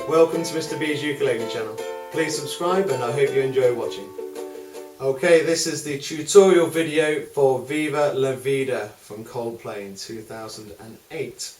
Welcome to Mr. B's Ukulele channel. Please subscribe and I hope you enjoy watching. Okay, this is the tutorial video for Viva La Vida from Coldplay in 2008.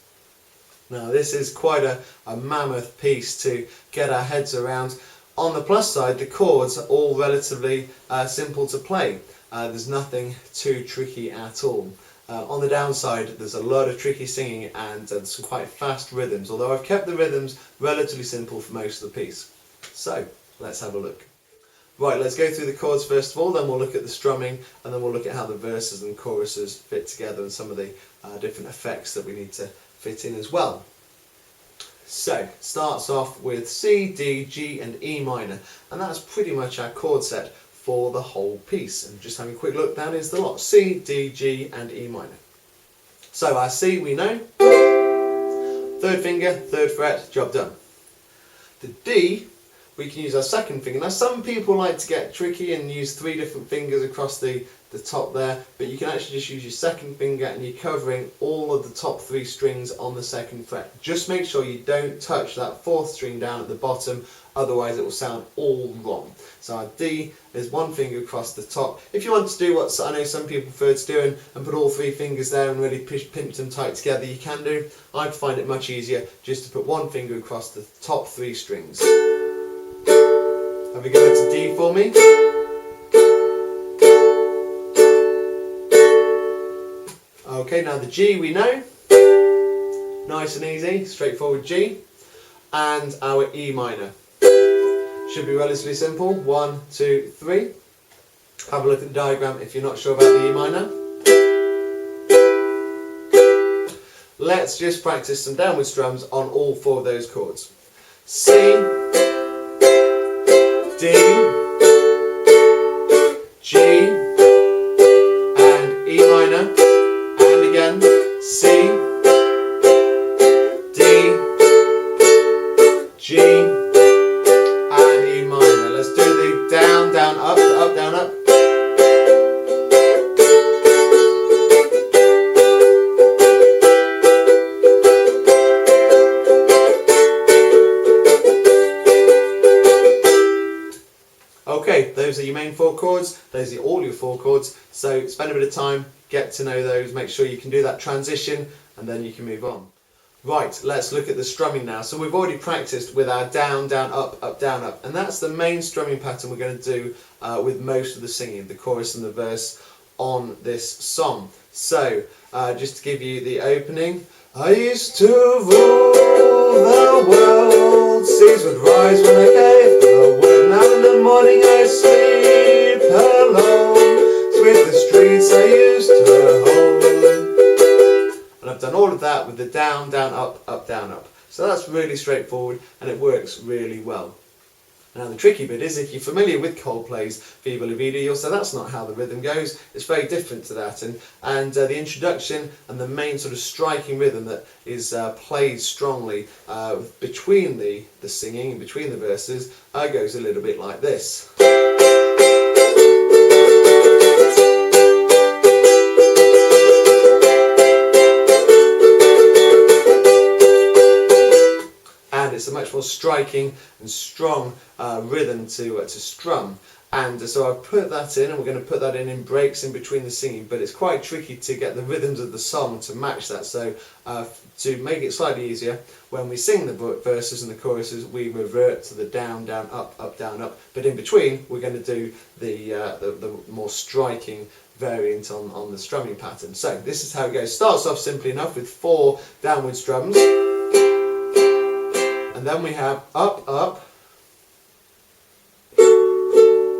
Now this is quite a mammoth piece to get our heads around. On the plus side, the chords are all relatively simple to play. There's nothing too tricky at all. On the downside, there's a lot of tricky singing and some quite fast rhythms, although I've kept the rhythms relatively simple for most of the piece. So, let's have a look. Right, let's go through the chords first of all, then we'll look at the strumming, and then we'll look at how the verses and choruses fit together and some of the different effects that we need to fit in as well. So, starts off with C, D, G and E minor, and that's pretty much our chord set for the whole piece. And just having a quick look, that is the lot: C, D, G and E minor. So our C we know, third finger, third fret, job done. The D, we can use our second finger. Now some people like to get tricky and use 3 different fingers across the top there, but you can actually just use your second finger and you're covering all of the top 3 strings on the second fret. Just make sure you don't touch that 4th string down at the bottom, otherwise it will sound all wrong. So our D is 1 finger across the top. If you want to do what I know some people prefer to do and put all 3 fingers there and really pinch them tight together, you can do. I find it much easier just to put 1 finger across the top 3 strings. Have a go to D for me. Okay, now the G we know. Nice and easy, straightforward G. And our E minor. Should be relatively simple. 1, 2, 3. Have a look at the diagram if you're not sure about the E minor. Let's just practice some downward strums on all 4 of those chords. C, D, G, and E minor. And again, C, D, G, and E minor. Let's do the down, down, up, up, down, up. Okay, those are your main 4 chords. Those are all your 4 chords. So spend a bit of time, get to know those, make sure you can do that transition, and then you can move on. Right, let's look at the strumming now. So we've already practiced with our down, down, up, up, down, up. And that's the main strumming pattern we're going to do with most of the singing, the chorus and the verse on this song. So, just to give you the opening. I used to rule the world, seas would rise when I gave the word. Now in the morning I sleep alone, with the streets I used to hold. And I've done all of that with the down, down, up, down, up. So that's really straightforward and it works really well. Now the tricky bit is, if you're familiar with Coldplay's Viva La Vida, you'll say that's not how the rhythm goes. It's very different to that, and the introduction and the main sort of striking rhythm that is played strongly between the singing and between the verses goes a little bit like this. It's a much more striking and strong rhythm to strum, and so I've put that in, and we're going to put that in breaks in between the singing, but it's quite tricky to get the rhythms of the song to match that. So to make it slightly easier, when we sing the verses and the choruses, we revert to the down, down, up, down, up, but in between we're going to do the more striking variant on the strumming pattern. So this is how it goes. Starts off simply enough with 4 downward strums. And then we have up, up,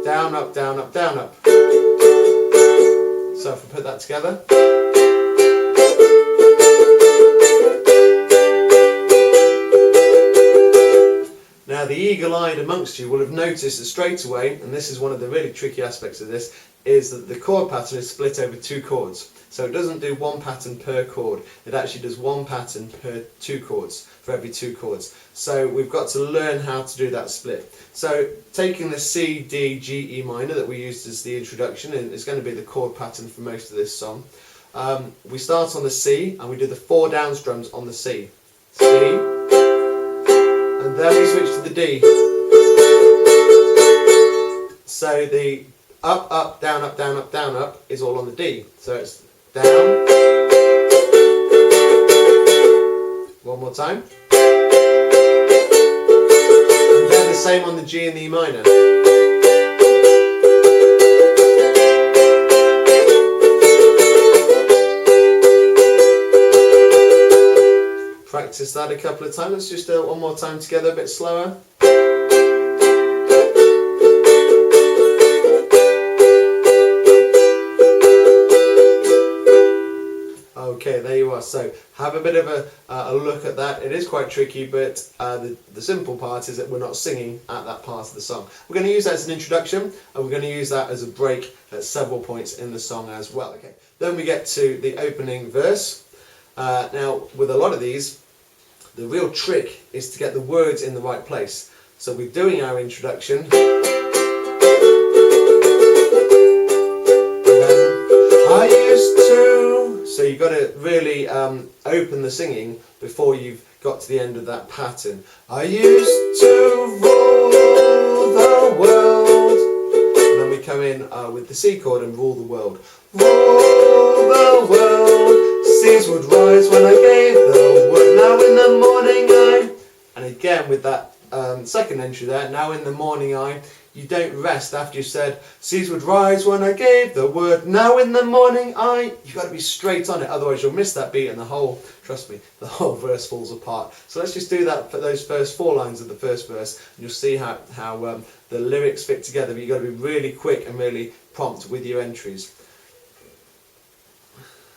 down, up, down, up, down, up. So if we put that together. Now the eagle-eyed amongst you will have noticed that straight away, and this is one of the really tricky aspects of this, is that the chord pattern is split over 2 chords. So it doesn't do 1 pattern per chord, it actually does 1 pattern per 2 chords, for every 2 chords. So we've got to learn how to do that split. So taking the C, D, G, E minor that we used as the introduction, and it's going to be the chord pattern for most of this song. We start on the C and we do the 4 down strums on the C. C, and then we switch to the D. So the up, up, down, up, down, up, down, up is all on the D. So it's down. One more time. And then the same on the G and the E minor. Practice that a couple of times. Let's just do it one more time together, a bit slower. Okay, there you are. So have a bit of a look at that. It is quite tricky, but the simple part is that we're not singing at that part of the song. We're going to use that as an introduction, and we're going to use that as a break at several points in the song as well. Okay. Then we get to the opening verse. Now, with a lot of these, the real trick is to get the words in the right place. So we're doing our introduction. And then, I used to. So you've got to really open the singing before you've got to the end of that pattern. I used to rule the world. And then we come in with the C chord and rule the world. Rule the world. Seas would rise when I gave the word. Now in the morning I. And again with that second entry there. Now in the morning I. You don't rest after you've said, seas would rise when I gave the word. Now in the morning I. You've got to be straight on it, otherwise you'll miss that beat and the whole, trust me, the whole verse falls apart. So let's just do that for those first 4 lines of the first verse, and you'll see how the lyrics fit together. But you've got to be really quick and really prompt with your entries.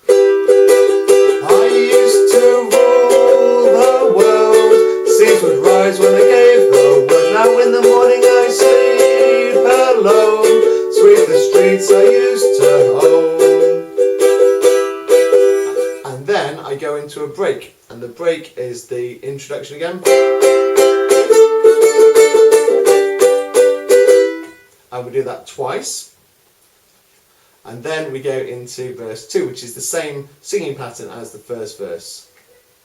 I used to rule the world. Seas would rise when I gave the word. Now in the morning I sleep alone. Sweep the streets I used to own. And then I go into a break. And the break is the introduction again. And we do that twice. And then we go into verse 2, which is the same singing pattern as the first verse.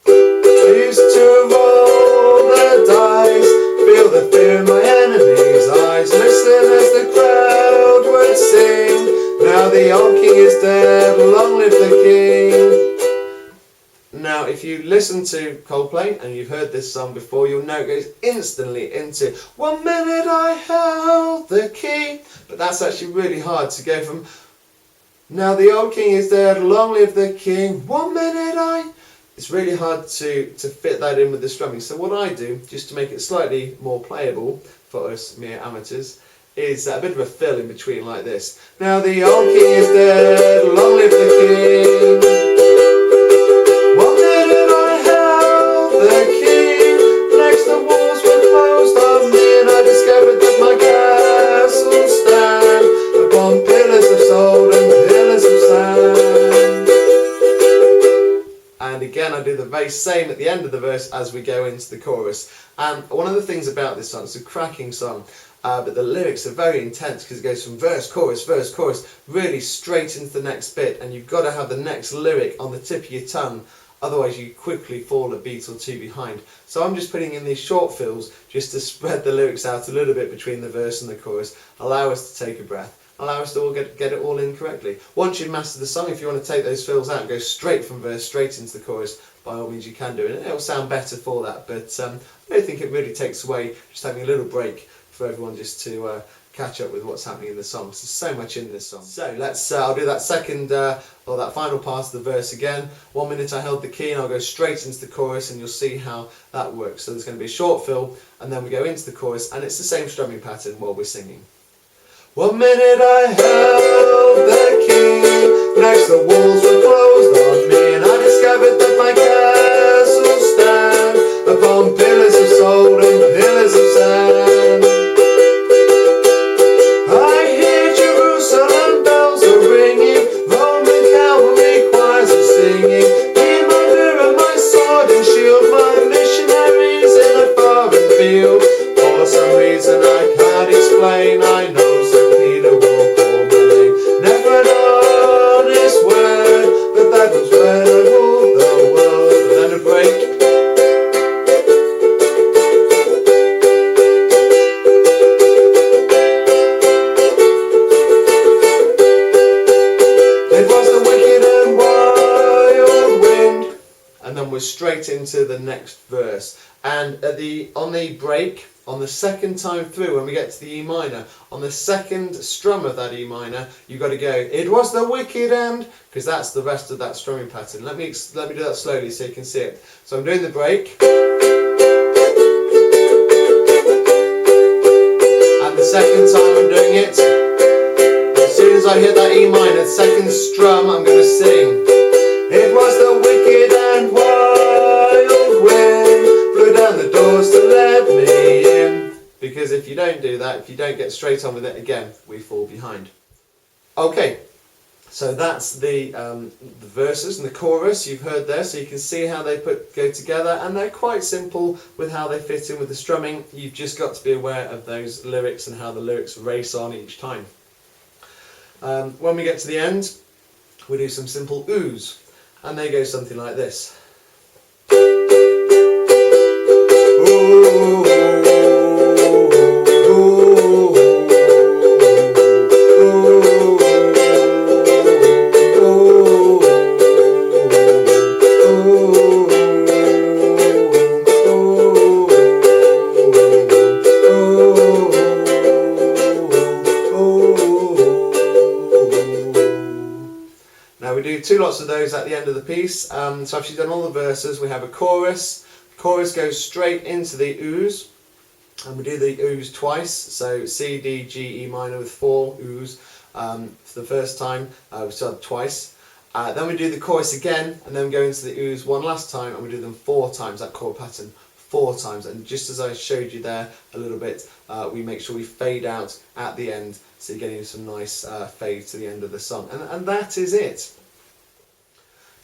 I used to roll the dice, feel the fear in my enemy's eyes, listen as the crowd would sing. Now the old king is dead, long live the king. Now if you listen to Coldplay and you've heard this song before, you'll know it goes instantly into 1 minute I held the key. But that's actually really hard to go from now the old king is dead, long live the king, 1 minute I. It's really hard to fit that in with the strumming. So what I do, just to make it slightly more playable for us mere amateurs, is a bit of a fill in between like this. Now the old king is dead, long live the king. 1 minute I held the key. Next the walls were closed on me, and I discovered that my castle stand upon pillars of salt and pillars of sand. And again I do the very same at the end of the verse as we go into the chorus. And one of the things about this song, it's a cracking song, but the lyrics are very intense because it goes from verse, chorus, really straight into the next bit, and you've got to have the next lyric on the tip of your tongue, otherwise you quickly fall a beat or two behind. So I'm just putting in these short fills just to spread the lyrics out a little bit between the verse and the chorus, allow us to take a breath, allow us to all get it all in correctly. Once you've mastered the song, if you want to take those fills out and go straight from verse straight into the chorus, by all means you can do it, and it'll sound better for that. But I don't think it really takes away just having a little break for everyone just to catch up with what's happening in the song. There's so much in this song. So let's I'll do that second or that final part of the verse again. 1 minute I held the key, and I'll go straight into the chorus, and you'll see how that works. So there's going to be a short fill, and then we go into the chorus, and it's the same strumming pattern while we're singing. 1 minute I held the key, next the walls were closed on me, and I discovered that my castle stand upon pillars of salt and pillars of sand. I hear Jerusalem bells are ringing, Roman cavalry choirs are singing, be my mirror, my sword and shield, my missionaries in a foreign field. For some reason I can't explain, I know St. Peter will call my name. Never an honest word, but straight into the next verse. And on the break, on the second time through, when we get to the E minor, on the second strum of that E minor, you've got to go, it was the wicked end, because that's the rest of that strumming pattern. Let me do that slowly so you can see it. So I'm doing the break. And the second time I'm doing it, as soon as I hit that E minor, second strum, I'm going to sing. It was the wicked and wild wind blew down the doors to let me in. Because if you don't do that, if you don't get straight on with it again, we fall behind. Okay, so that's the verses and the chorus you've heard there, so you can see how they go together, and they're quite simple with how they fit in with the strumming. You've just got to be aware of those lyrics and how the lyrics race on each time. When we get to the end, we do some simple oohs, and they go something like this. Ooh. Now we do 2 lots of those at the end of the piece. So after you've done all the verses, we have a chorus. The chorus goes straight into the oohs, and we do the oohs twice. So C, D, G, E minor with 4 oohs for the first time. We start twice. Then we do the chorus again, and then we go into the oohs one last time, and we do them 4 times, that chord pattern 4 times. And just as I showed you there a little bit, we make sure we fade out at the end, so you're getting some nice fade to the end of the song. And that is it.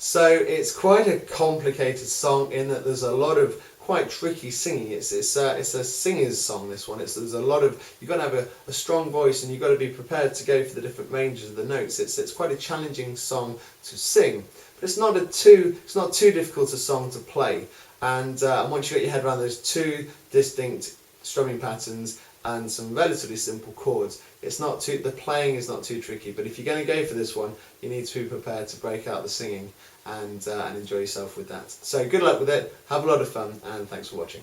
So it's quite a complicated song in that there's a lot of quite tricky singing. It's a singer's song, this one. There's a lot of, you've got to have a strong voice, and you've got to be prepared to go for the different ranges of the notes. It's quite a challenging song to sing, but it's not too difficult a song to play. And once you get your head around those 2 distinct strumming patterns and some relatively simple chords, the playing is not too tricky. But if you're going to go for this one, you need to be prepared to break out the singing and enjoy yourself with that. So good luck with it, have a lot of fun, and thanks for watching.